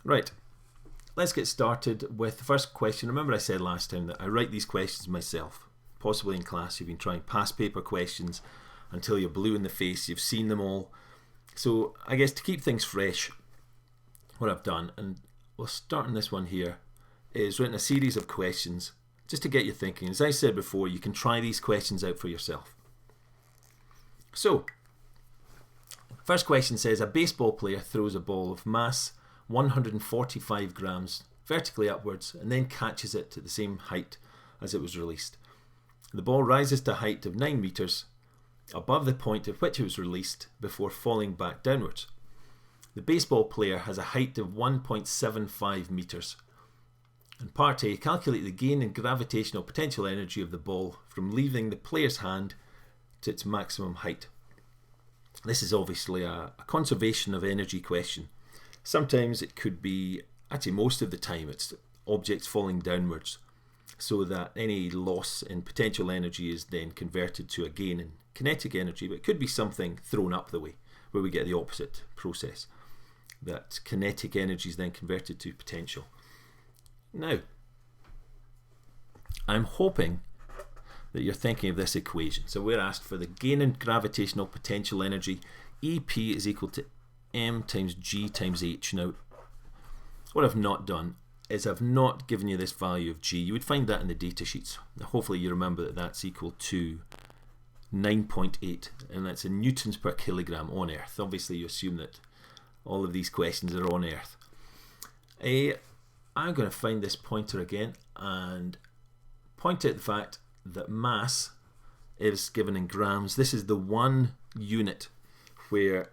Right, let's get started with the first question. Remember I said last time that I write these questions myself. Possibly in class you've been trying past paper questions until you're blue in the face, you've seen them all. So I guess to keep things fresh, what I've done, and we'll start on this one here, is written a series of questions just to get you thinking. As I said before, you can try these questions out for yourself. So, first question says, a baseball player throws a ball of mass 145 grams vertically upwards and then catches it at the same height as it was released. The ball rises to a height of 9 meters above the point at which it was released before falling back downwards. The baseball player has a height of 1.75 meters. In part A, calculate the gain in gravitational potential energy of the ball from leaving the player's hand to its maximum height. This is obviously a conservation of energy question. Sometimes it could be, actually most of the time, it's objects falling downwards, so that any loss in potential energy is then converted to a gain in kinetic energy, but it could be something thrown up the way, where we get the opposite process, that kinetic energy is then converted to potential. Now, I'm hoping that you're thinking of this equation. So we're asked for the gain in gravitational potential energy, EP is equal to m times g times h. Now, what I've not done is I've not given you this value of g. You would find that in the data sheets. Now, hopefully you remember that that's equal to 9.8, and that's in newtons per kilogram on Earth. Obviously you assume that all of these questions are on Earth. I'm going to find this pointer again and point out the fact that mass is given in grams. This is the one unit where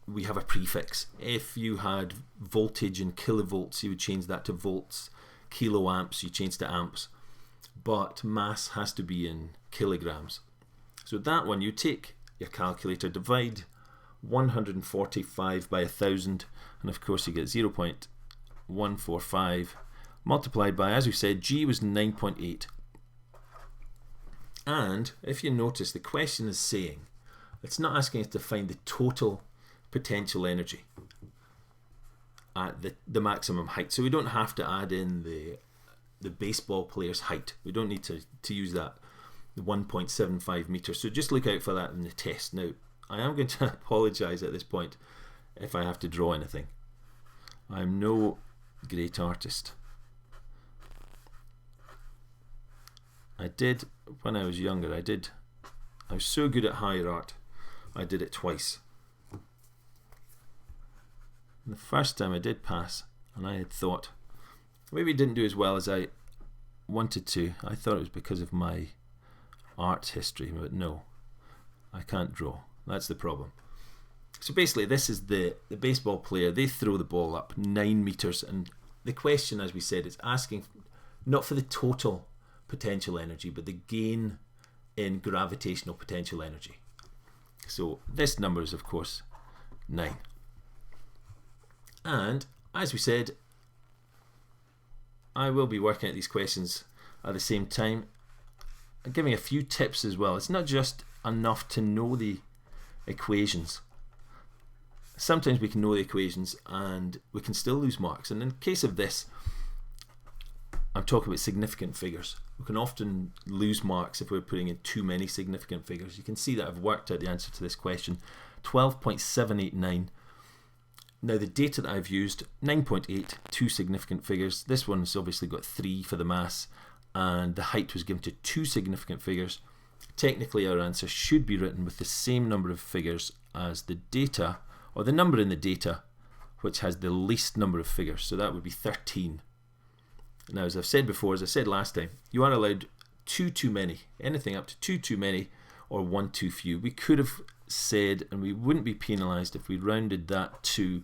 we have a prefix. If you had voltage in kilovolts, you would change that to volts. Kiloamps, you change to amps. But mass has to be in kilograms. So that one, you take your calculator, divide 145 by 1000, and of course you get 0.145 multiplied by, as we said, g was 9.8. And if you notice, the question is saying, it's not asking us to find the total potential energy at the maximum height. So we don't have to add in the baseball player's height. We don't need to use that 1.75 meters. So just look out for that in the test. Now, I am going to apologise at this point if I have to draw anything. I'm no great artist. I did, when I was younger, I was so good at higher art, I did it twice. And the first time I did pass, and I had thought, maybe it didn't do as well as I wanted to. I thought it was because of my art history, but no, I can't draw. That's the problem. So basically this is the baseball player. They throw the ball up 9 meters, and the question, as we said, is asking not for the total potential energy, but the gain in gravitational potential energy. So this number is of course 9. And as we said, I will be working out these questions at the same time. I'm giving a few tips as well. It's not just enough to know the equations. Sometimes we can know the equations and we can still lose marks. And in the case of this, I'm talking about significant figures. We can often lose marks if we're putting in too many significant figures. You can see that I've worked out the answer to this question, 12.789. Now the data that I've used, 9.8, 2 significant figures. This one's obviously got 3 for the mass, and the height was given to 2 significant figures. Technically our answer should be written with the same number of figures as the data, or the number in the data which has the least number of figures, so that would be 13. Now, as I've said before, as I said last time, you are allowed 2 too many, anything up to 2 too many or 1 too few. We could have said, and we wouldn't be penalised if we rounded that to,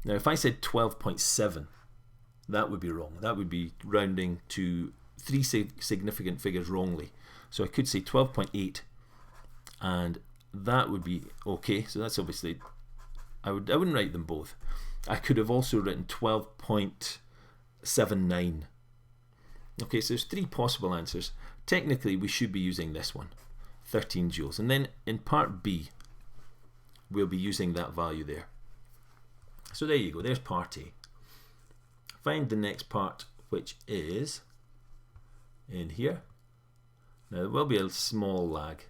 now if I said 12.7, that would be wrong. That would be rounding to 3 significant figures wrongly. So I could say 12.8, and that would be okay. So that's obviously, I wouldn't write them both. I could have also written 12.79. Okay, so there's 3 possible answers. Technically we should be using this one, 13 joules, and then in part B we'll be using that value there. So there you go, there's part A. find the next part, which is in here. Now there will be a small lag,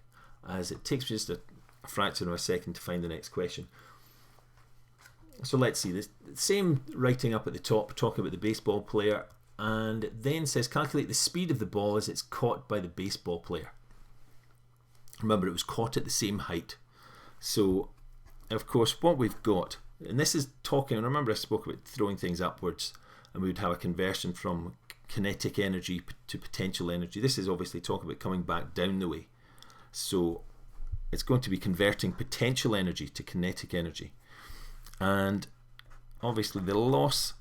as it takes just a fraction of a second to find the next question. So let's see, this same writing up at the top, talking about the baseball player, and it then says calculate the speed of the ball as it's caught by the baseball player. Remember, it was caught at the same height. So of course what we've got, and this is talking, remember I spoke about throwing things upwards, and we would have a conversion from kinetic energy to potential energy. This is obviously talking about coming back down the way. So it's going to be converting potential energy to kinetic energy. And obviously the loss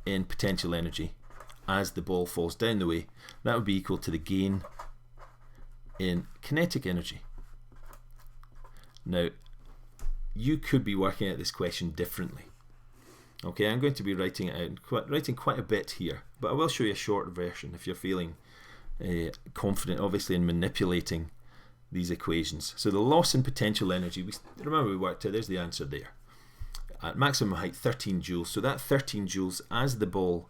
in potential energy as the ball falls down the way, that would be equal to the gain in kinetic energy. Now, you could be working out this question differently. Okay, I'm going to be writing it out, writing quite a bit here, but I will show you a short version if you're feeling confident, obviously, in manipulating these equations. So the loss in potential energy, remember we worked out, there's the answer there. At maximum height, 13 joules. So that 13 joules, as the ball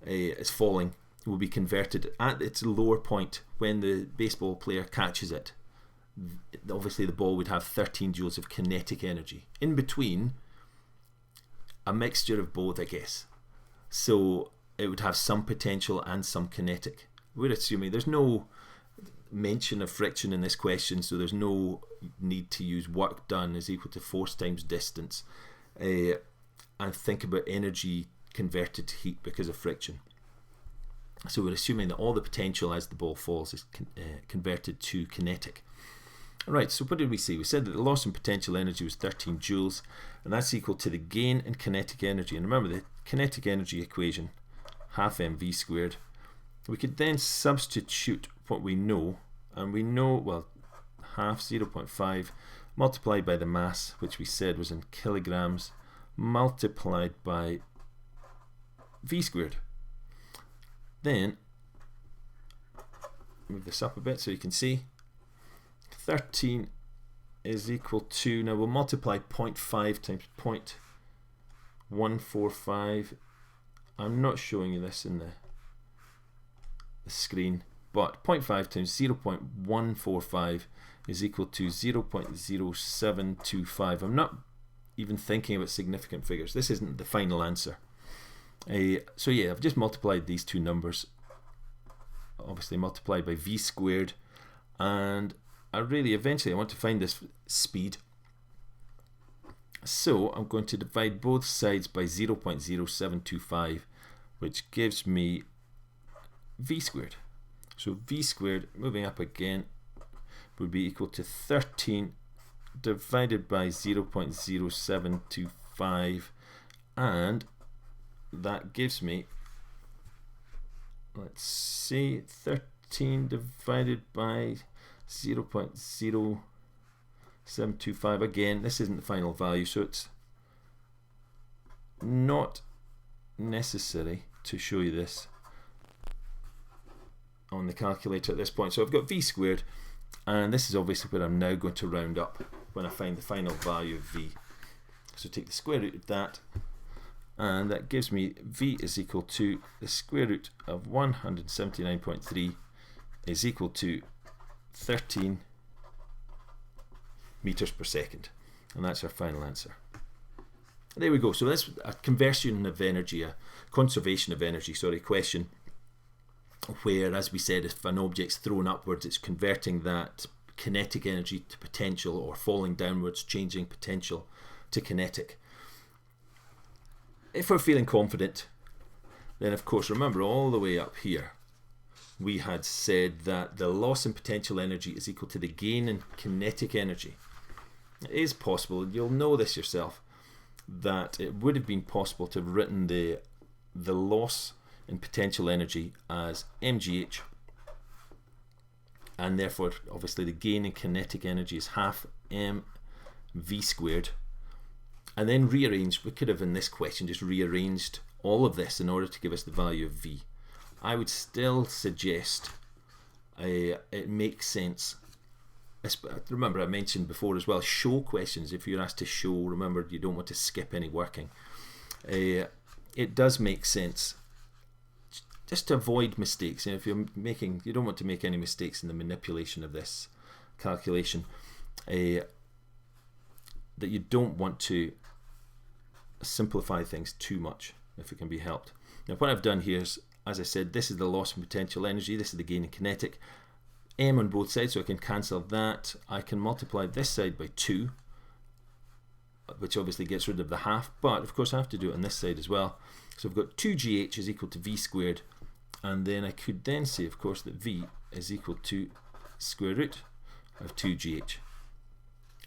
is falling, will be converted at its lower point when the baseball player catches it. Obviously the ball would have 13 joules of kinetic energy. In between, a mixture of both, I guess. So it would have some potential and some kinetic. We're assuming there's no mention of friction in this question, so there's no need to use work done is equal to force times distance, and think about energy converted to heat because of friction. So we're assuming that all the potential as the ball falls is converted to kinetic. Right, so what did we say? We said that the loss in potential energy was 13 joules, and that's equal to the gain in kinetic energy. And remember the kinetic energy equation, half mv squared. We could then substitute what we know, and we know, well, half 0.5 multiplied by the mass, which we said was in kilograms, multiplied by v squared. Then move this up a bit so you can see 13 is equal to, now we'll multiply 0.5 times 0.145. I'm not showing you this in the screen, but 0.5 times 0.145 is equal to 0.0725. I'm not even thinking about significant figures. This isn't the final answer. So yeah, I've just multiplied these two numbers, obviously multiplied by v squared, and eventually I want to find this speed. So I'm going to divide both sides by 0.0725, which gives me v squared. So v squared, moving up again, would be equal to 13 divided by 0.0725, and that gives me, let's see, 13 divided by 0.0725. Again, this isn't the final value, so it's not necessary to show you this on the calculator at this point. So I've got v squared, and this is obviously where I'm now going to round up when I find the final value of v. So take the square root of that, and that gives me v is equal to the square root of 179.3 is equal to 13 meters per second, and that's our final answer. There we go. So that's a conversion of energy, a conservation of energy, question, where, as we said, if an object's thrown upwards, it's converting that kinetic energy to potential, or falling downwards, changing potential to kinetic. If we're feeling confident, then of course remember all the way up here we had said that the loss in potential energy is equal to the gain in kinetic energy. It is possible, you'll know this yourself, that it would have been possible to have written the loss in potential energy as mgh, and therefore obviously the gain in kinetic energy is half mv squared, and then rearranged. We could have in this question just rearranged all of this in order to give us the value of v. I would still suggest it makes sense. Remember I mentioned before as well, show questions. If you're asked to show, remember you don't want to skip any working. It does make sense just to avoid mistakes, if you're making, you don't want to make any mistakes in the manipulation of this calculation, that you don't want to simplify things too much if it can be helped. Now what I've done here is, as I said, this is the loss in potential energy, this is the gain in kinetic. M on both sides, so I can cancel that. I can multiply this side by 2, which obviously gets rid of the half, but of course I have to do it on this side as well. So I've got 2gh is equal to v squared, and then I could then say, of course, that v is equal to square root of 2gh.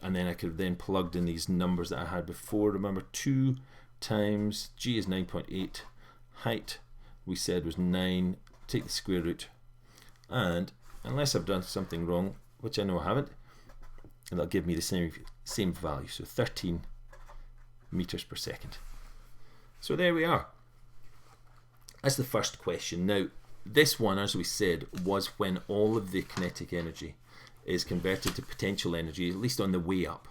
And then I could have then plugged in these numbers that I had before. Remember, 2 times g is 9.8, height we said was 9, take the square root, and unless I've done something wrong, which I know I haven't, and that'll give me the same value, so 13 meters per second. So there we are. That's the first question. Now, this one, as we said, was when all of the kinetic energy is converted to potential energy, at least on the way up.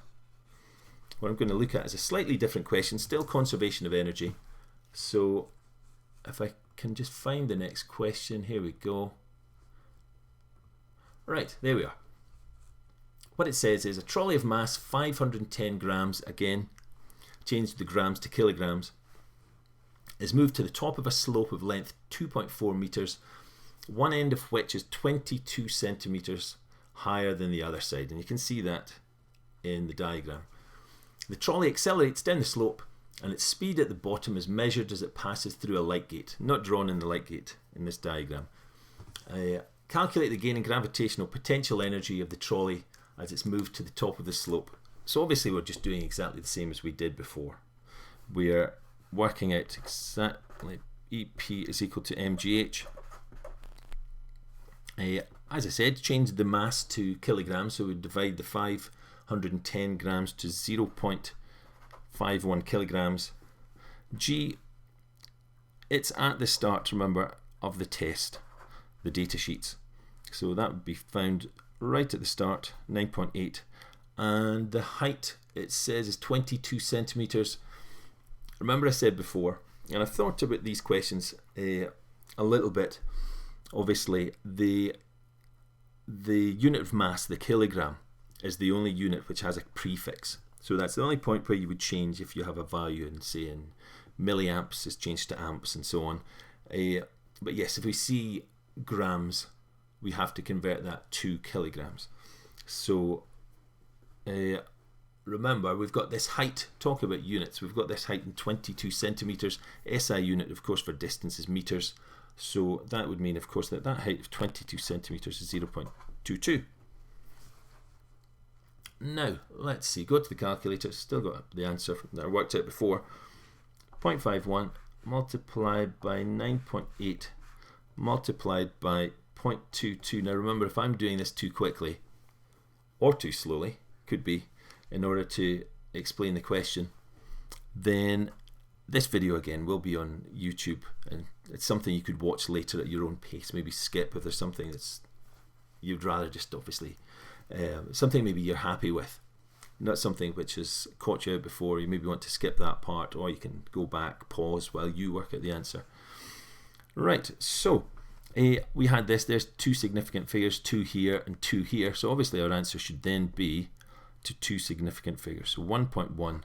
What I'm going to look at is a slightly different question, still conservation of energy. So if I can just find the next question, here we go. Right, there we are. What it says is a trolley of mass 510 grams, again, change the grams to kilograms, is moved to the top of a slope of length 2.4 meters, one end of which is 22 centimeters higher than the other side, and you can see that in the diagram. The trolley accelerates down the slope, and its speed at the bottom is measured as it passes through a light gate, not drawn in the light gate in this diagram. Calculate the gain in gravitational potential energy of the trolley as it's moved to the top of the slope. So obviously we're just doing exactly the same as we did before. We're working out exactly EP is equal to mgh. As I said, change the mass to kilograms, so we divide the 510 grams to 0.51 kilograms. G, it's at the start, remember, of the test, the data sheets. So that would be found right at the start, 9.8. And the height, it says, is 22 centimeters. Remember I said before, and I've thought about these questions a little bit. Obviously, the unit of mass, the kilogram, is the only unit which has a prefix. So that's the only point where you would change if you have a value in, say, in milliamps is changed to amps and so on. But yes, if we see grams, we have to convert that to kilograms. So remember, we've got this height, talk about units, we've got this height in 22 centimeters. SI unit, of course, for distance is meters. So that would mean, of course, that that height of 22 centimeters is 0.22. Now, let's see, go to the calculator, still got the answer that I worked out before. 0.51 multiplied by 9.8 multiplied by 0.22. Now remember, if I'm doing this too quickly or too slowly, could be, in order to explain the question, then this video again will be on YouTube, and it's something you could watch later at your own pace. Maybe skip if there's something that's you'd rather just obviously something maybe you're happy with, not something which has caught you out before. You maybe want to skip that part, or you can go back, pause while you work out the answer. Right, so we had this, there's two significant figures, 2 here and 2 here, so obviously our answer should then be to two significant figures, so 1.1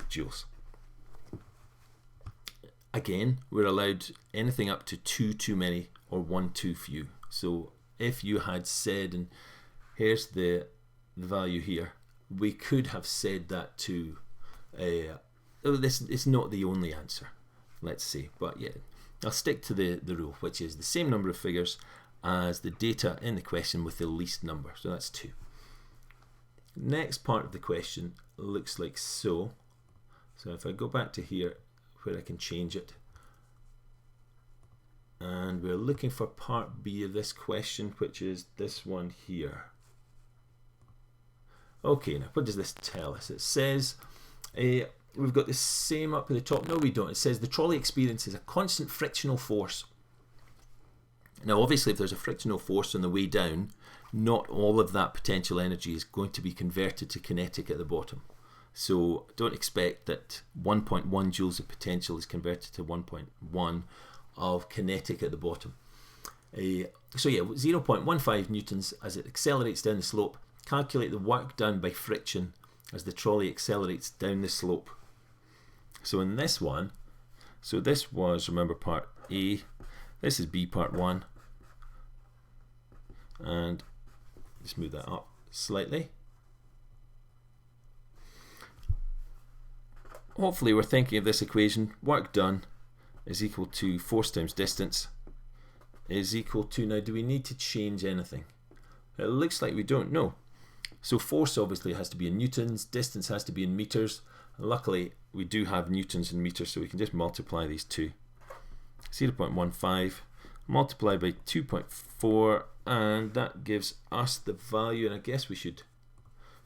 joules. Again, we're allowed anything up to 2 too many or 1 too few. So if you had said, and here's the value here, we could have said that to this is not the only answer, let's see, but yeah, I'll stick to the rule, which is the same number of figures as the data in the question with the least number, so that's 2. Next part of the question looks like so. So if I go back to here where I can change it, and we're looking for part B of this question, which is this one here. Okay, now what does this tell us? It says we've got the same up at the top. No, we don't. It says the trolley experiences a constant frictional force. Now obviously if there's a frictional force on the way down, not all of that potential energy is going to be converted to kinetic at the bottom. So don't expect that 1.1 joules of potential is converted to 1.1, of kinetic at the bottom. So yeah, 0.15 newtons as it accelerates down the slope. Calculate the work done by friction as the trolley accelerates down the slope. So in this one, so this was, remember, part A, this is B, part 1, and let's move that up slightly. Hopefully we're thinking of this equation. Work done is equal to force times distance is equal to, now do we need to change anything? It looks like we don't, no. So force obviously has to be in newtons, distance has to be in meters, and luckily we do have newtons and meters, so we can just multiply these two. 0.15 multiplied by 2.4, and that gives us the value, and I guess we should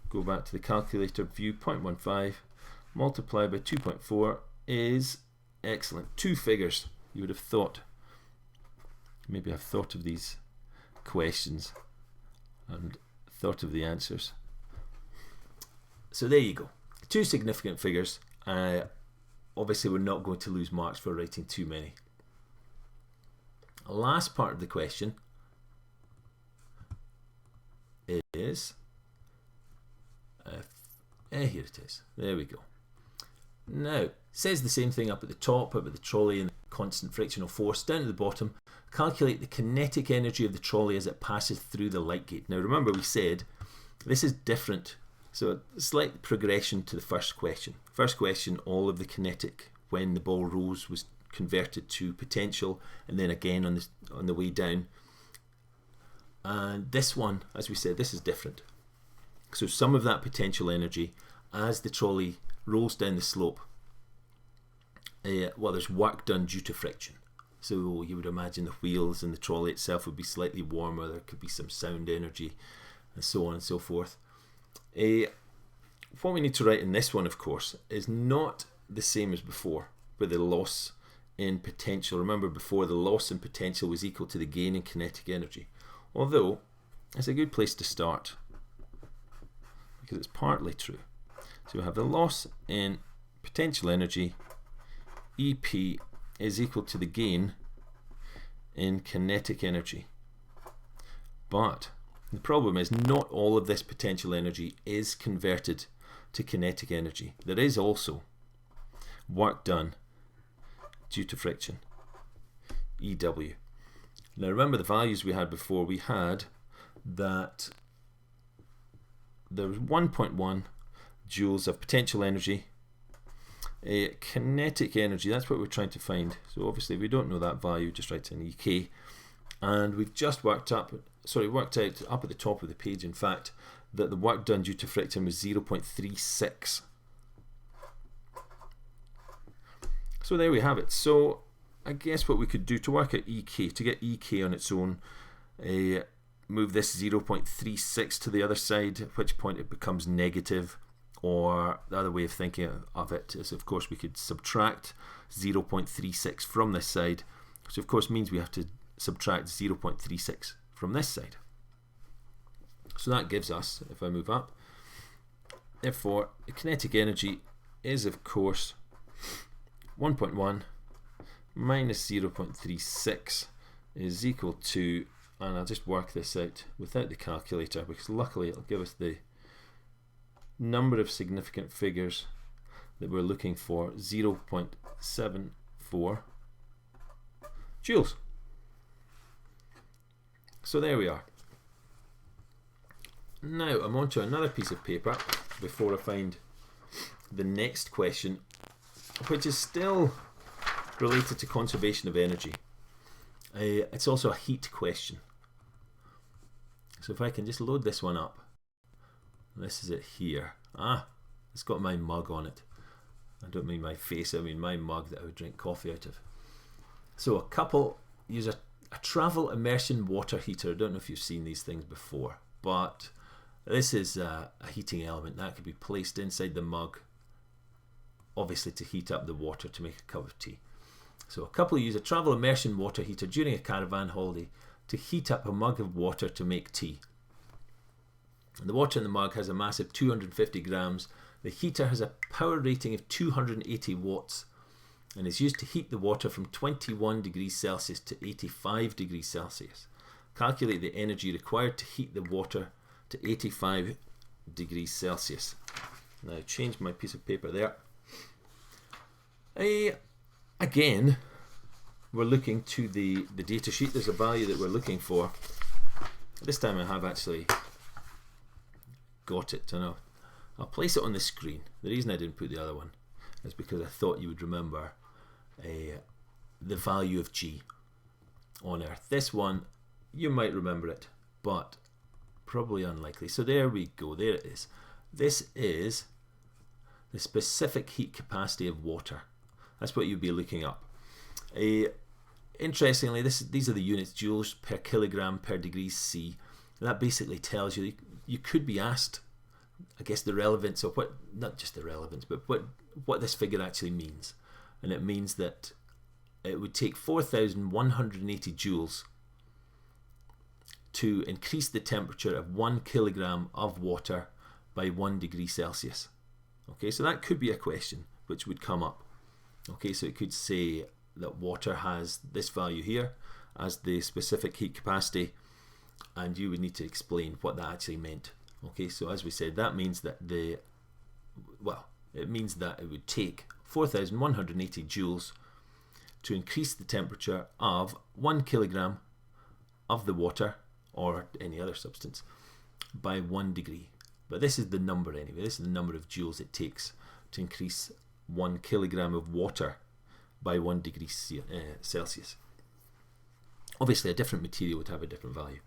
go back to the calculator view. 0.15 multiplied by 2.4 is, excellent, two figures. You would have thought, maybe I've thought of these questions and thought of the answers. So there you go, two significant figures. Obviously we're not going to lose marks for writing too many. Last part of the question is, here it is, there we go. Now, it says the same thing up at the top about the trolley and the constant frictional force. Down at the bottom, calculate the kinetic energy of the trolley as it passes through the light gate. Now remember, we said this is different, so a slight progression to the first question. First question, all of the kinetic when the ball rose was converted to potential, and then again on the way down. And this one, as we said, this is different. So some of that potential energy as the trolley rolls down the slope, well, there's work done due to friction. So you would imagine the wheels and the trolley itself would be slightly warmer, there could be some sound energy, and so on and so forth. What we need to write in this one, of course, is not the same as before, with the loss in potential. Remember, before, the loss in potential was equal to the gain in kinetic energy. Although, it's a good place to start, because it's partly true. So we have the loss in potential energy, EP, is equal to the gain in kinetic energy. But the problem is not all of this potential energy is converted to kinetic energy. There is also work done due to friction, EW. Now remember the values we had before. We had that there was 1.1 joules of potential energy. Kinetic energy, that's what we're trying to find. So obviously if we don't know that value, just write in EK. And we've just worked out up at the top of the page, in fact, that the work done due to friction was 0.36. So there we have it. So I guess what we could do to work out EK, to get EK on its own, move this 0.36 to the other side, at which point it becomes negative. Or the other way of thinking of it is, of course, we could subtract 0.36 from this side, which of course means we have to subtract 0.36 from this side. So that gives us, if I move up, therefore the kinetic energy is, of course, 1.1 minus 0.36 is equal to, and I'll just work this out without the calculator, because luckily it'll give us the number of significant figures that we're looking for, 0.74 joules. So there we are. Now I'm on to another piece of paper before I find the next question, which is still related to conservation of energy. It's also a heat question. So if I can just load this one up. This is it here. It's got my mug on it. I don't mean my face, I mean my mug that I would drink coffee out of. So a couple use a travel immersion water heater. I don't know if you've seen these things before, but this is a heating element that could be placed inside the mug, obviously to heat up the water to make a cup of tea. So a couple use a travel immersion water heater during a caravan holiday to heat up a mug of water to make tea. And the water in the mug has a mass of 250 grams. The heater has a power rating of 280 watts and is used to heat the water from 21 degrees Celsius to 85 degrees Celsius. Calculate the energy required to heat the water to 85 degrees Celsius. Now change my piece of paper there. Again, we're looking to the data sheet. There's a value that we're looking for. This time I have actually got it. I know. I'll place it on the screen. The reason I didn't put the other one is because I thought you would remember the value of G on Earth. This one, you might remember it, but probably unlikely. So there we go. There it is. This is the specific heat capacity of water. That's what you'd be looking up. Interestingly, these are the units, joules per kilogram per degree C. That basically tells you, you could be asked, I guess, the relevance of what, not just the relevance, but what this figure actually means. And it means that it would take 4,180 joules to increase the temperature of 1 kilogram of water by 1 degree Celsius. Okay, so that could be a question which would come up. Okay, so it could say that water has this value here as the specific heat capacity, and you would need to explain what that actually meant. Okay, so as we said, that means that it means that it would take 4,180 joules to increase the temperature of 1 kilogram of the water or any other substance by 1 degree. But this is the number anyway. This is the number of joules it takes to increase 1 kilogram of water by 1 degree Celsius. Obviously, a different material would have a different value.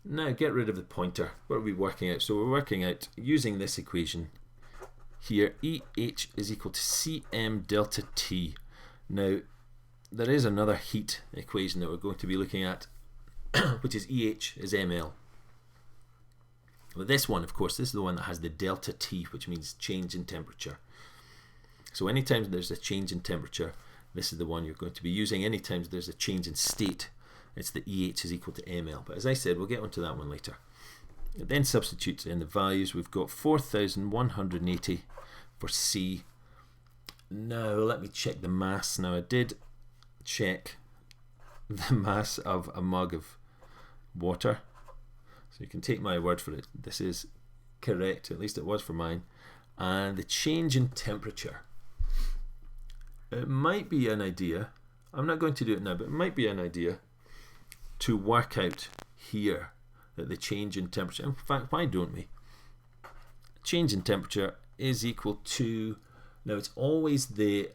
Now, get rid of the pointer. What are we working out? So we're working out using this equation here. EH is equal to Cm delta T. Now, there is another heat equation that we're going to be looking at, which is EH is ml. But this one, of course, this is the one that has the delta T, which means change in temperature. So anytime there's a change in temperature, this is the one you're going to be using. Anytime there's a change in state, it's the EH is equal to ml. But as I said, we'll get onto that one later. It then substitutes in the values. We've got 4,180 for C. Now let me check the mass. Now I did check the mass of a mug of water. So you can take my word for it. This is correct, at least it was for mine. And the change in temperature. It might be an idea, I'm not going to do it now, but it might be an idea to work out here that the change in temperature, in fact, why don't we? Change in temperature is equal to, now it's always the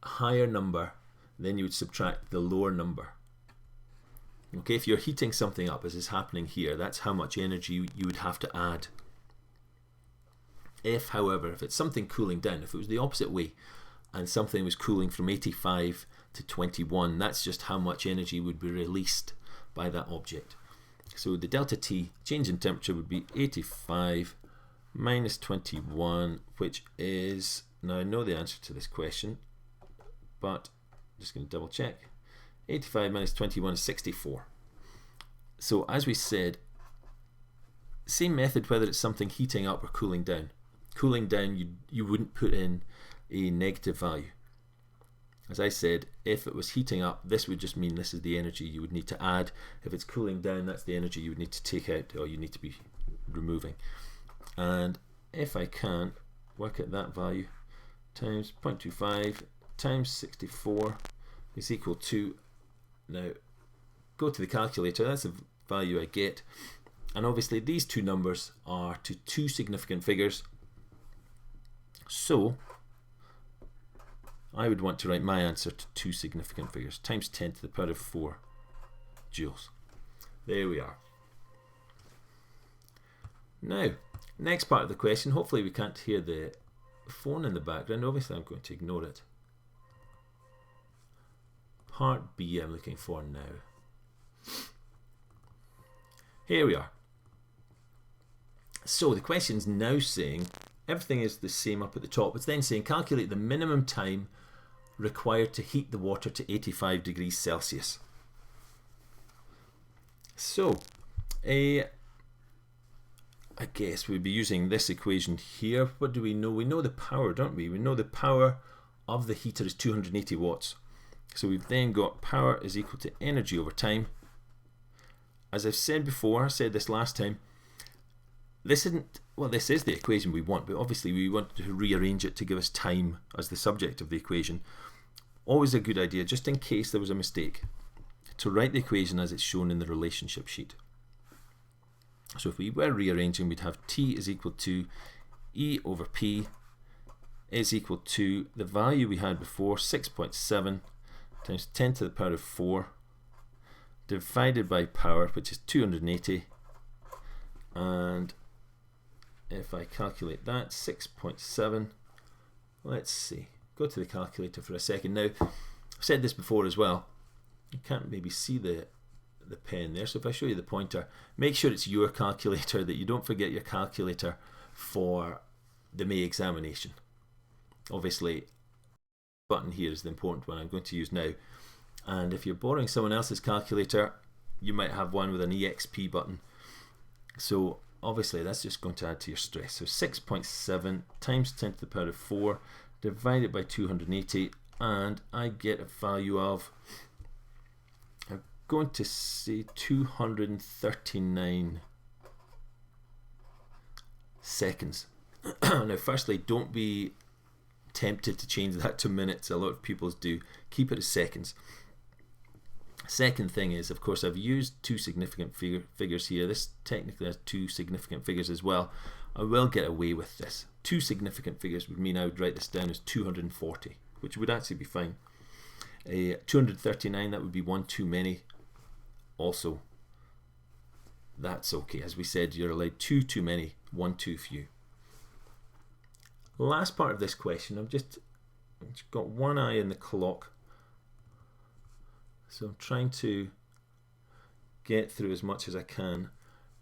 higher number, then you would subtract the lower number. Okay, if you're heating something up, as is happening here, that's how much energy you would have to add. If, however, if it's something cooling down, if it was the opposite way, and something was cooling from 85 to 21, that's just how much energy would be released by that object. So the delta T, change in temperature, would be 85 minus 21, which is, now I know the answer to this question, but I'm just going to double check. 85 minus 21 is 64. So as we said, same method whether it's something heating up or cooling down. Cooling down, you wouldn't put in a negative value. As I said, if it was heating up, this would just mean this is the energy you would need to add. If it's cooling down, that's the energy you would need to take out, or you need to be removing. And if I can work at that value, times 0.25 times 64 is equal to, now go to the calculator, that's the value I get. And obviously these two numbers are to two significant figures. So I would want to write my answer to two significant figures, times 10 to the power of 4 joules. There we are. Now, next part of the question, hopefully we can't hear the phone in the background. Obviously I'm going to ignore it. Part B I'm looking for now. Here we are. So the question's now saying, everything is the same up at the top. It's then saying calculate the minimum time required to heat the water to 85 degrees Celsius. So, I guess we'd be using this equation here. What do we know? We know the power, don't we? We know the power of the heater is 280 watts. So we've then got power is equal to energy over time. As I've said before, I said this last time, this isn't, well, this is the equation we want, but obviously we want to rearrange it to give us time as the subject of the equation. Always a good idea, just in case there was a mistake, to write the equation as it's shown in the relationship sheet. So if we were rearranging, we'd have T is equal to E over P is equal to the value we had before, 6.7 times 10 to the power of 4 divided by power, which is 280, and if I calculate that, 6.7, let's see, go to the calculator for a second. Now, I've said this before as well, you can't maybe see the pen there, so if I show you the pointer, make sure it's your calculator, that you don't forget your calculator for the May examination. Obviously, the button here is the important one I'm going to use now, and if you're borrowing someone else's calculator, you might have one with an EXP button, so obviously that's just going to add to your stress. So 6.7 times 10 to the power of 4 divided by 280, and I get a value of, I'm going to say 239 seconds. Now firstly, don't be tempted to change that to minutes. A lot of people do. Keep it as seconds. Second thing is, of course, I've used two significant figures here. This technically has two significant figures as well. I will get away with this. Two significant figures would mean I would write this down as 240, which would actually be fine. 239, that would be one too many. Also, that's okay. As we said, you're allowed two too many, one too few. Last part of this question, I've just got one eye in the clock. So I'm trying to get through as much as I can.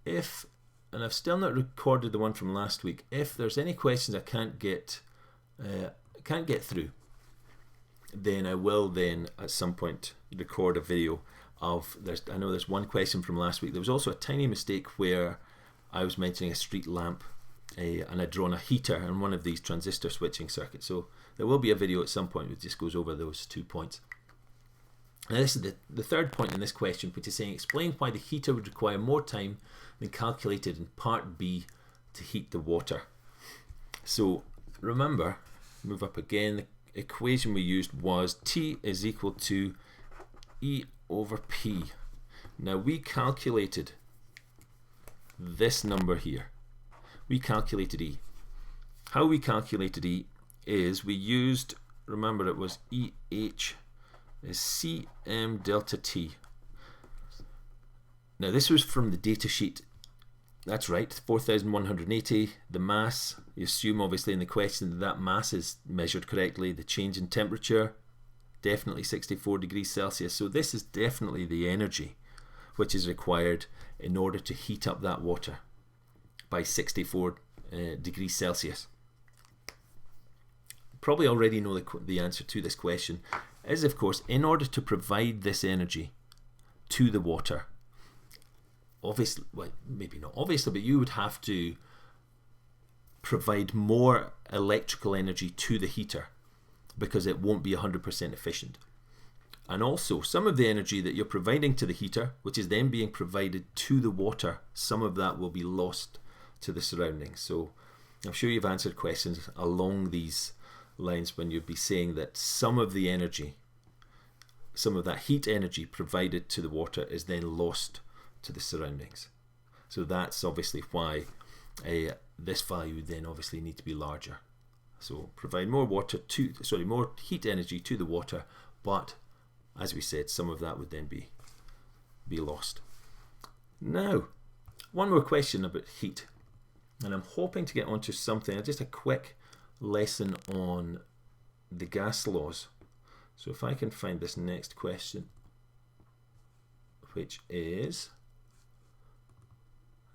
And I've still not recorded the one from last week. If there's any questions I can't get through, then I will then at some point record a video of, I know there's one question from last week. There was also a tiny mistake where I was mentioning a street lamp and I'd drawn a heater in one of these transistor switching circuits. So there will be a video at some point which just goes over those 2 points. Now this is the third point in this question, which is saying explain why the heater would require more time than calculated in part B to heat the water. So remember, move up again, the equation we used was T is equal to E over P. Now we calculated this number here. We calculated E. How we calculated E is we used, remember it was EH is Cm delta T. Now this was from the data sheet. That's right, 4,180. The mass, you assume obviously in the question that mass is measured correctly. The change in temperature, definitely 64 degrees Celsius. So this is definitely the energy which is required in order to heat up that water by 64 degrees Celsius. Probably already know the answer to this question is, of course, in order to provide this energy to the water, obviously, well, maybe not obviously, but you would have to provide more electrical energy to the heater because it won't be 100% efficient. And also, some of the energy that you're providing to the heater, which is then being provided to the water, some of that will be lost to the surroundings. So I'm sure you've answered questions along these lines when you'd be saying that some of the energy, some of that heat energy provided to the water is then lost to the surroundings. So that's obviously why this value would then obviously need to be larger. So provide more more heat energy to the water, but as we said, some of that would then be lost. Now, one more question about heat, and I'm hoping to get onto something, just a quick lesson on the gas laws. So if I can find this next question, which is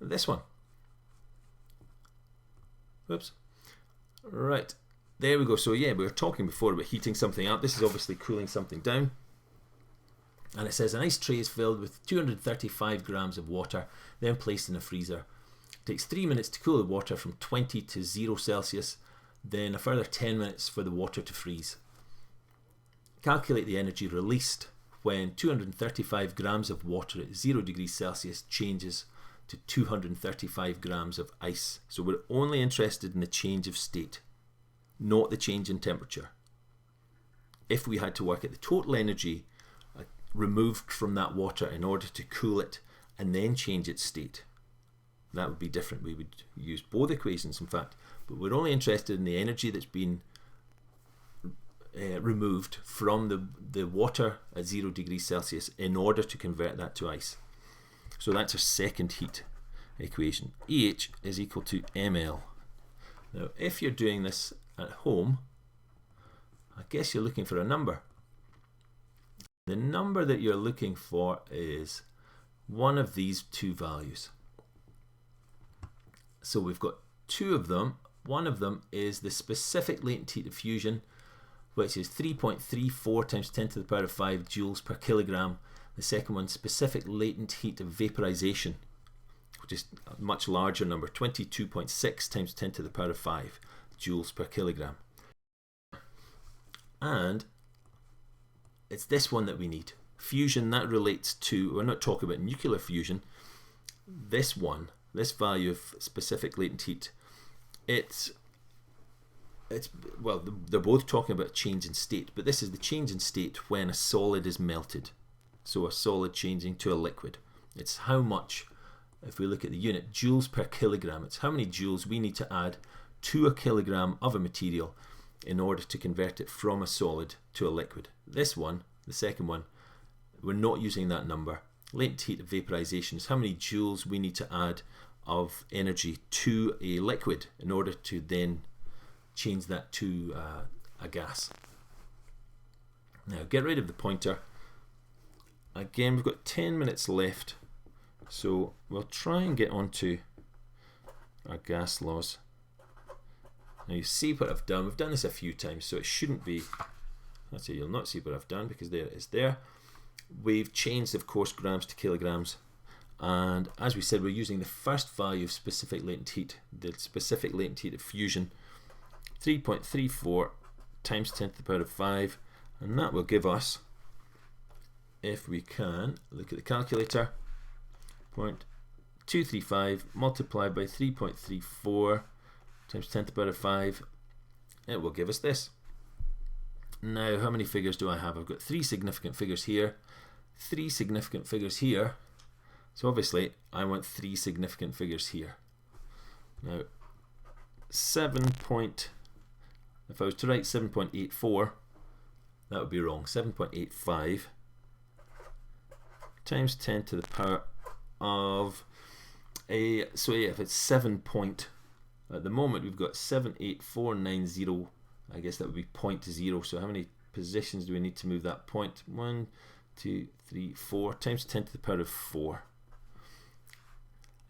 this one. Whoops. Right, there we go. So yeah, we were talking before about heating something up. This is obviously cooling something down. And it says an ice tray is filled with 235 grams of water, then placed in a freezer. It takes 3 minutes to cool the water from 20 to 0 Celsius, then a further 10 minutes for the water to freeze. calculate the energy released when 235 grams of water at 0 degrees Celsius changes to 235 grams of ice. So we're only interested in the change of state, not the change in temperature. If we had to work at the total energy removed from that water in order to cool it and then change its state, that would be different. We would use both equations, in fact, but we're only interested in the energy that's been removed from the water at 0 degrees Celsius in order to convert that to ice. So that's our second heat equation. EH is equal to ml. Now, if you're doing this at home, I guess you're looking for a number. The number that you're looking for is one of these two values. So we've got two of them. One of them is the specific latent heat of fusion, which is 3.34 times 10 to the power of 5 joules per kilogram. The second one, specific latent heat of vaporization, which is a much larger number, 22.6 times 10 to the power of 5 joules per kilogram. And it's this one that we need. Fusion, that relates to, we're not talking about nuclear fusion. This one, this value of specific latent heat, it's well, they're both talking about change in state, but this is the change in state when a solid is melted. So a solid changing to a liquid. It's how much, if we look at the unit, joules per kilogram, it's how many joules we need to add to a kilogram of a material in order to convert it from a solid to a liquid. This one, the second one, we're not using that number. Latent heat of vaporization is how many joules we need to add of energy to a liquid in order to then change that to a gas. Now get rid of the pointer. Again, we've got 10 minutes left, so we'll try and get onto our gas laws. Now you see what I've done. We've done this a few times, so it shouldn't be, let's say you'll not see what I've done because there it is there. We've changed, of course, grams to kilograms, and as we said, we're using the first value of specific latent heat, the specific latent heat of fusion, 3.34 times 10 to the power of 5, and that will give us, if we can, look at the calculator, 0.235 multiplied by 3.34 times 10 to the power of 5, it will give us this. Now, how many figures do I have? I've got 3 significant figures here, 3 significant figures here, so obviously I want 3 significant figures here. Now, if I was to write 7.84, that would be wrong. 7.85 times 10 to the power of a, so yeah, if it's 7 at the moment we've got 78490, I guess that would be 0.0. So how many positions do we need to move that point? 1, 2, 3, 4 times 10 to the power of 4.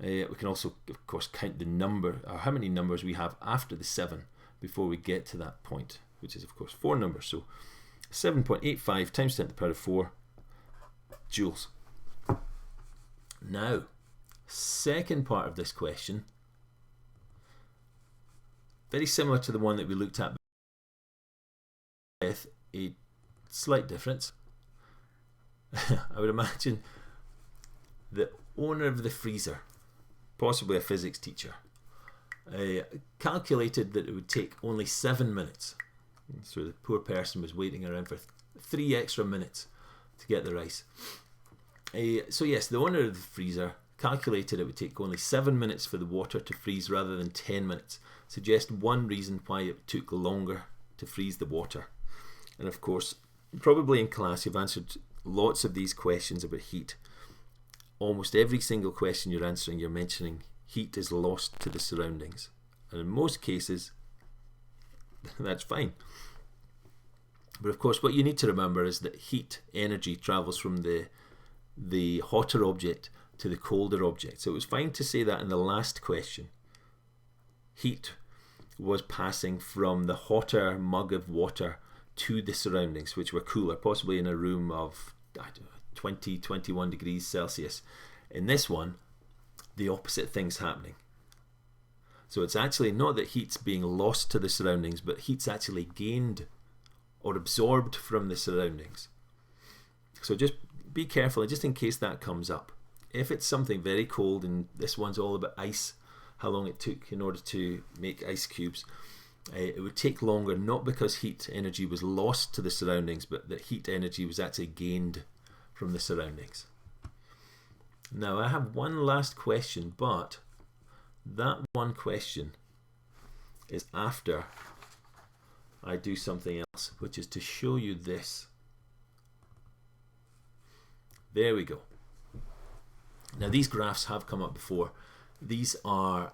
We can also, of course, count the number, or how many numbers we have after the 7 before we get to that point, which is, of course, 4 numbers. So 7.85 times 10 to the power of 4 joules. Now, second part of this question, very similar to the one that we looked at with a slight difference. I would imagine the owner of the freezer, possibly a physics teacher, calculated that it would take only 7 minutes. So the poor person was waiting around for 3 extra minutes to get the rice. So yes, the owner of the freezer calculated it would take only 7 minutes for the water to freeze rather than 10 minutes. Suggest one reason why it took longer to freeze the water. And of course, probably in class you've answered lots of these questions about heat. Almost every single question you're answering, you're mentioning heat is lost to the surroundings. And in most cases, that's fine. But of course, what you need to remember is that heat, energy, travels from the hotter object to the colder object. So it was fine to say that in the last question. Heat was passing from the hotter mug of water to the surroundings, which were cooler, possibly in a room of 20, 21 degrees Celsius. In this one, the opposite thing's happening. So it's actually not that heat's being lost to the surroundings, but heat's actually gained or absorbed from the surroundings. So just be careful, just in case that comes up. If it's something very cold, and this one's all about ice, how long it took in order to make ice cubes, it would take longer, not because heat energy was lost to the surroundings, but that heat energy was actually gained from the surroundings. Now I have one last question, but that one question is after I do something else, which is to show you this. There we go. Now these graphs have come up before. These are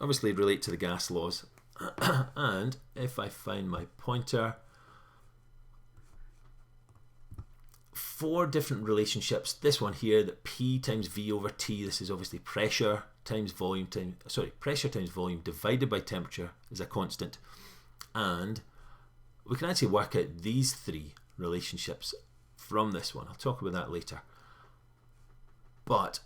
obviously relate to the gas laws. And if I find my pointer, 4 different relationships. This one here, that P times V over T, this is obviously pressure times volume pressure times volume divided by temperature is a constant. And we can actually work out these 3 relationships from this one. I'll talk about that later. But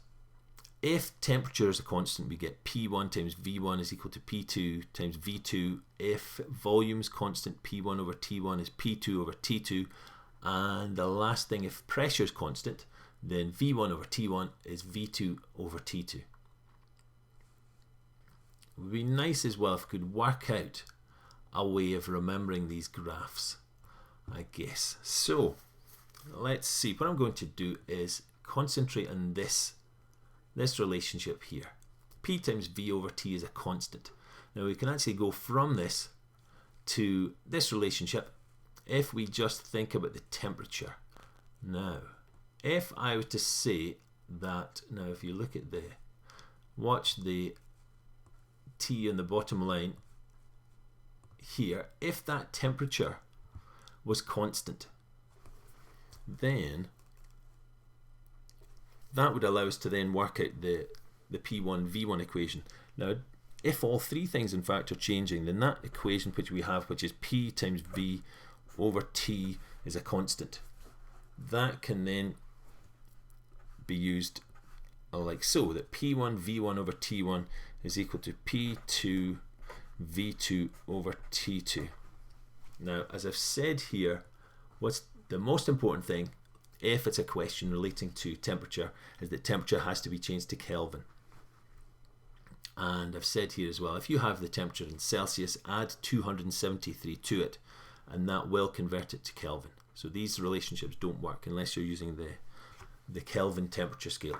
if temperature is a constant, we get P1 times V1 is equal to P2 times V2. If volume is constant, P1 over T1 is P2 over T2. And the last thing, if pressure is constant, then V1 over T1 is V2 over T2. It would be nice as well if we could work out a way of remembering these graphs, I guess. So let's see. What I'm going to do is concentrate on this relationship here. P times V over T is a constant. Now we can actually go from this to this relationship if we just think about the temperature. Now, if I were to say that, now if you look at watch the T on the bottom line here, if that temperature was constant, then that would allow us to then work out the P1 V1 equation. Now if all 3 things in fact are changing, then that equation which we have, which is P times V over T, is a constant. That can then be used like so, that P1 V1 over T1 is equal to P2 V2 over T2. Now as I've said here, what's the most important thing if it's a question relating to temperature is that temperature has to be changed to Kelvin. And I've said here as well, if you have the temperature in Celsius, add 273 to it, and that will convert it to Kelvin. So these relationships don't work unless you're using the Kelvin temperature scale.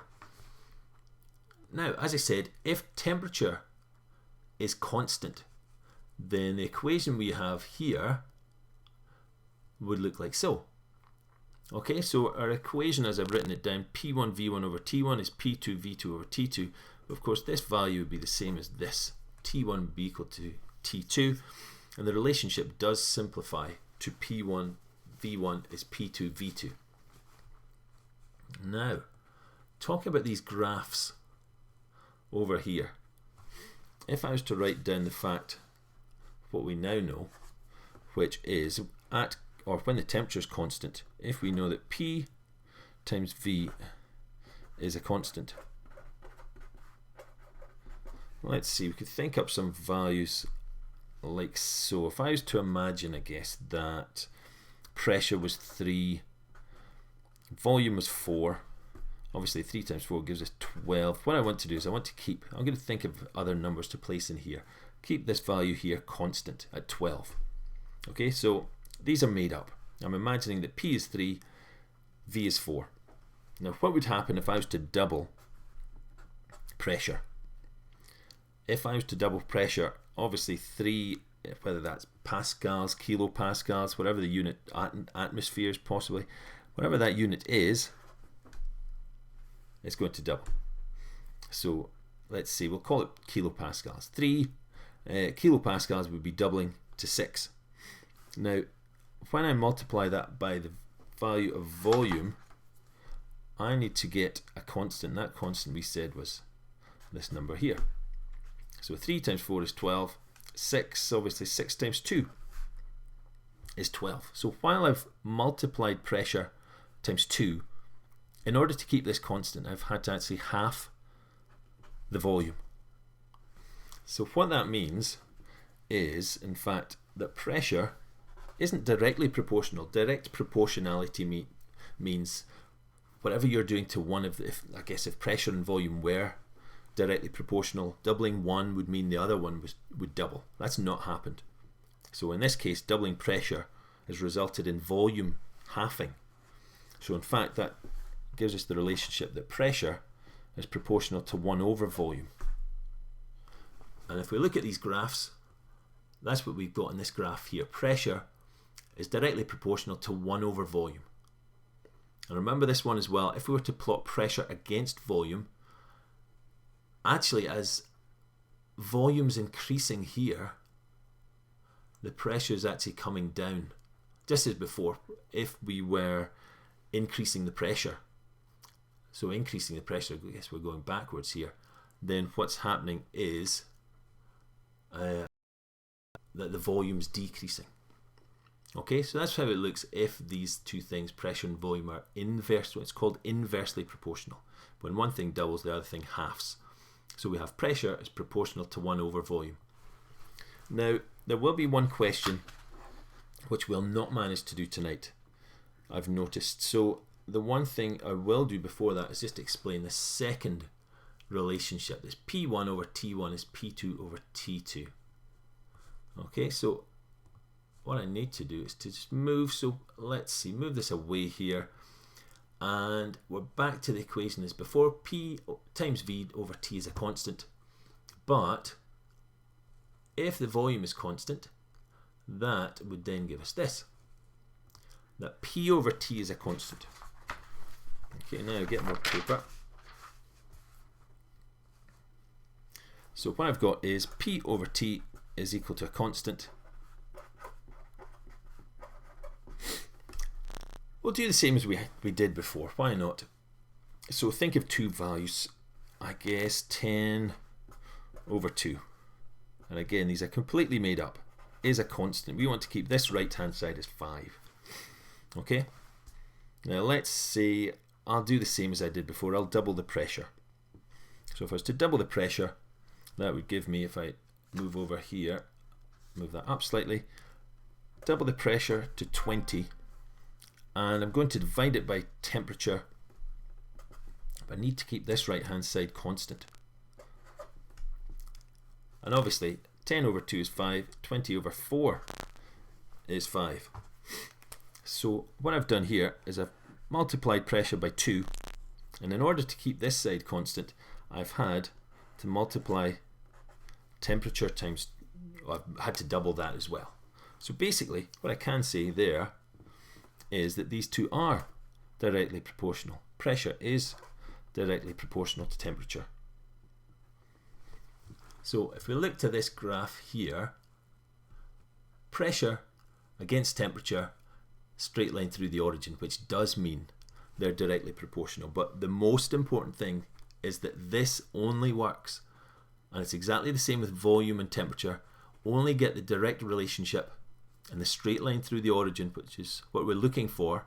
Now, as I said, if temperature is constant, then the equation we have here would look like so. Okay, so our equation, as I've written it down, P1 V1 over T1 is P2 V2 over T2. Of course, this value would be the same as this. T1 would be equal to T2, and the relationship does simplify to P1 V1 is P2 V2. Now, talking about these graphs over here, if I was to write down the fact what we now know, which is when the temperature is constant, if we know that P times V is a constant, let's see, we could think up some values like so. If I was to imagine, I guess, that pressure was 3, volume was 4, obviously 3 times 4 gives us 12. What I want to do is I'm going to think of other numbers to place in here. Keep this value here constant at 12. Okay, so these are made up. I'm imagining that P is 3, V is 4. Now what would happen if I was to double pressure? If I was to double pressure, obviously 3, whether that's pascals, kilopascals, whatever the unit, atmospheres possibly, whatever that unit is, it's going to double. So let's see, we'll call it kilopascals. 3 kilopascals would be doubling to 6. Now when I multiply that by the value of volume, I need to get a constant. That constant we said was this number here. So 3 times 4 is 12. 6, obviously 6 times 2 is 12. So while I've multiplied pressure times 2, in order to keep this constant, I've had to actually half the volume. So what that means is, in fact, that pressure isn't directly proportional. Direct proportionality means whatever you're doing to one of the, if pressure and volume were directly proportional, doubling one would mean the other one would double. That's not happened. So in this case, doubling pressure has resulted in volume halving. So in fact, that gives us the relationship that pressure is proportional to 1 over volume. And if we look at these graphs, that's what we've got in this graph here. Pressure is directly proportional to 1 over volume. And remember this one as well, if we were to plot pressure against volume, actually as volume's increasing here, the pressure is actually coming down. Just as before, if we were increasing the pressure, so increasing the pressure, I guess we're going backwards here, then what's happening is that the volume's decreasing. Okay, so that's how it looks if these two things, pressure and volume, are inversely, it's called inversely proportional. When one thing doubles, the other thing halves. So we have pressure is proportional to 1 over volume. Now, there will be one question which we'll not manage to do tonight, I've noticed. So the one thing I will do before that is just explain the second relationship. This P1 over T1 is P2 over T2. Okay, so what I need to do is to just move, so let's see, move this away here, and we're back to the equation as before. P times V over T is a constant, but if the volume is constant, that would then give us this, that P over T is a constant. Okay, now get more paper. So what I've got is P over T is equal to a constant. We'll do the same as we did before, why not? So think of two values, I guess 10 over 2. And again, these are completely made up, is a constant. We want to keep this right hand side as 5. Okay, now let's say I'll do the same as I did before. I'll double the pressure. So if I was to double the pressure, that would give me, if I move over here, move that up slightly, double the pressure to 20, and I'm going to divide it by temperature. I need to keep this right hand side constant. And obviously 10 over 2 is 5, 20 over 4 is 5. So what I've done here is I've multiplied pressure by 2, and in order to keep this side constant, I've had to multiply temperature times, well, I've had to double that as well. So basically what I can say there is that these two are directly proportional. Pressure is directly proportional to temperature. So if we look to this graph here, pressure against temperature, straight line through the origin, which does mean they're directly proportional. But the most important thing is that this only works, and it's exactly the same with volume and temperature, only get the direct relationship and the straight line through the origin, which is what we're looking for,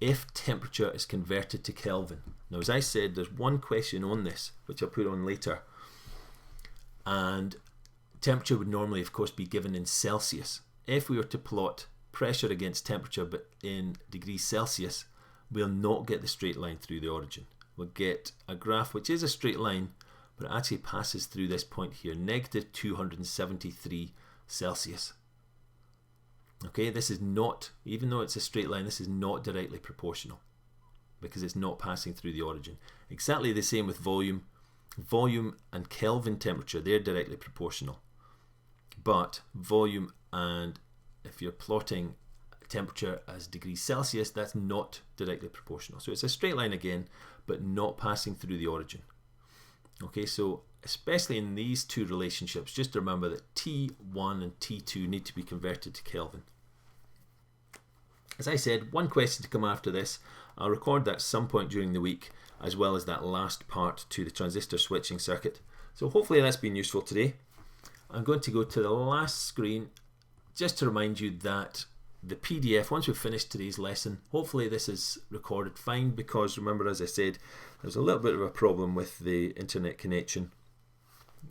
if temperature is converted to Kelvin. Now, as I said, there's one question on this, which I'll put on later, and temperature would normally, of course, be given in Celsius. If we were to plot pressure against temperature but in degrees Celsius, we'll not get the straight line through the origin. We'll get a graph which is a straight line, but it actually passes through this point here, negative 273 Celsius. Okay, this is not, even though it's a straight line, this is not directly proportional because it's not passing through the origin. Exactly the same with volume. Volume and Kelvin temperature, they're directly proportional. But volume, and if you're plotting temperature as degrees Celsius, that's not directly proportional. So it's a straight line again, but not passing through the origin. Okay, so especially in these two relationships, just remember that T1 and T2 need to be converted to Kelvin. As I said, one question to come after this. I'll record that some point during the week, as well as that last part to the transistor switching circuit. So hopefully that's been useful today. I'm going to go to the last screen just to remind you that the PDF, once we've finished today's lesson, hopefully this is recorded fine, because remember, as I said, there's a little bit of a problem with the internet connection.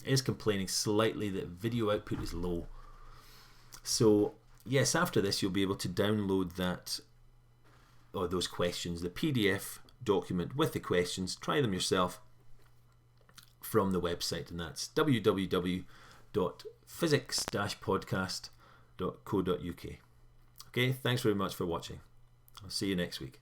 It is complaining slightly that video output is low. So yes, after this you'll be able to download that, or those questions, the PDF document with the questions. Try them yourself from the website, and that's www.physics-podcast.co.uk. Okay, thanks very much for watching. I'll see you next week.